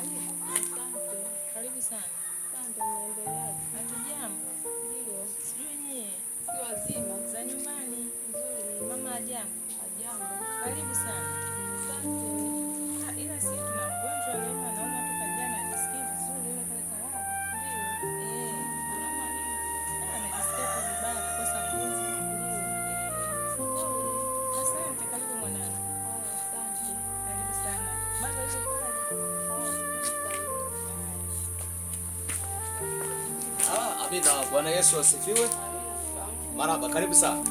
Asante. Karibu sana. Asante, mnaendeleaje? Hatujambo. Ndio. Sijui nyie. Si wazima. Za nyumbani. Nzuri. Mama ajambo. Hajambo. Karibu sana. Asante. Ila si tuna mgonjwa leo anaona toka jana ajisikii vizuri ile kale kalala. Ndio. Anauma nini? Anajisikia kwa vibaya kukosa nguvu. Ndio. Pole. Asante, karibu mwanangu. Asante. Karibu sana. Bado yuko pale. Amina. Bwana Yesu asifiwe. Marhaba, karibu sana.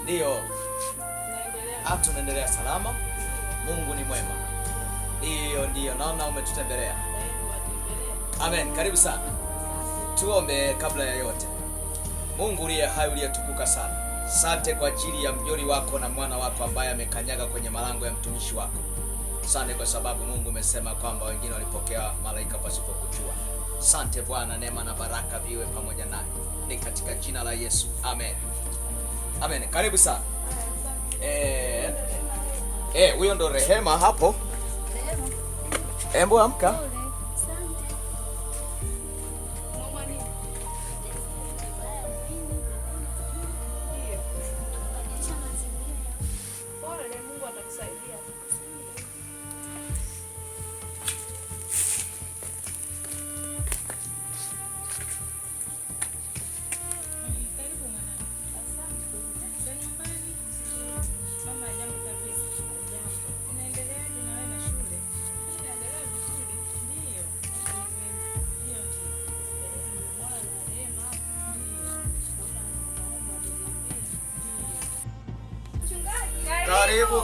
Ndio. Tunaendelea salama. Mungu ni mwema. Ndio, naona umetutembelea. Amen, karibu sana. Tuombe kabla ya yote. Mungu uliye hai, uliyetukuka sana. Asante kwa ajili ya mjoli wako na mwana wako ambaye amekanyaga kwenye malango ya mtumishi wako. Asante kwa sababu Mungu umesema kwamba wengine walipokea malaika pasipokujua. Asante Bwana, neema na baraka viwe pamoja naye. Ni katika jina la Yesu. Amen. Amen. Karibu sana. Huyo ndo Rehema hapo. Rehema. Embo amka. Asante. Mama nini? Ndio. Pole, Mungu atakusaidia. Karibu mwanangu. Asante. Za nyumbani. Mama ajambo kabisa. Unaendeleaje na wewe na shule? Naendelea vizuri. Ndio. Ndio. Mwana na Rehema.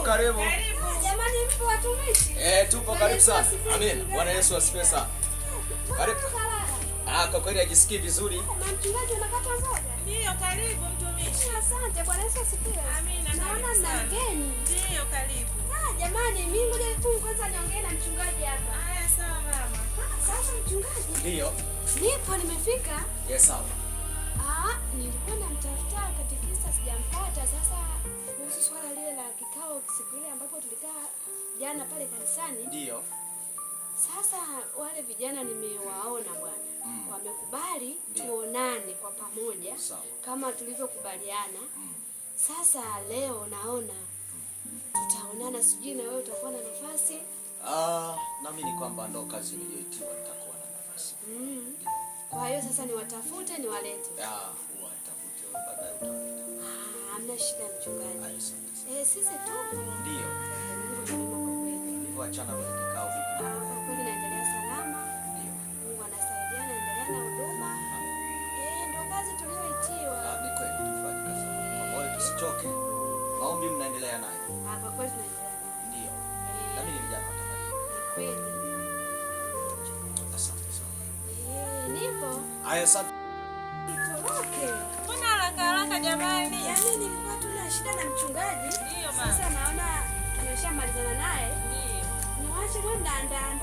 Karibu. Jamani, mpo watumishi? Tupo, karibu sana. Amen. Bwana Yesu asifiwe sana. Karibu. Kwa kweli hajisikii vizuri. Mchungaji unakata mboga? Ndio, karibu mtumishi. Asante, Bwana Yesu asifiwe. Amina. Naona mna mgeni. Ndio, karibu. Jamani, mimi ngoja tu kwanza niongee na mchungaji hapa. Haya, sawa mama. Sasa mchungaji, Ndio. nipo nimefika. Yes, sawa. Nilikuwa namtafuta katekista sijampata. Sasa kuhusu swala lile la kikao siku ile ambapo tulikaa jana pale kanisani. Ndio. Sasa wale vijana nimewaona bwana. Wamekubali tuonane kwa pamoja. Sawa. Kama tulivyokubaliana. Sasa leo naona tutaonana, sijui na wewe utakuwa na nafasi. Naamini kwamba ndo kazi niliyoitiwa nitakuwa na nafasi. Kwa hiyo sasa niwatafute niwalete. Watafute baadaye utawaleta. Hamna shida mchungaji. Asante. Sisi tu. Ndio. Hivyo achana kwenye kikao vipi? Kwa kweli naendelea salama. Ndio. Mungu anasaidia, naendelea na huduma. Ndio kazi tuliyoitiwa. Ni kweli tufanye kazi kwa moyo, tusichoke. Maombi mnaendelea nayo? Kwa kweli tunaendelea nayo. Ndio. Na mimi vijana watafanya. Kweli. Asante sana. Nipo. Haya, asante. Nitoroke. Mbona haraka jamani? Yaani nilikuwa tuna shida na mchungaji. Ndio mama. Sasa naona tumeshamalizana naye. Ndio. Niwache mwe mnaandaa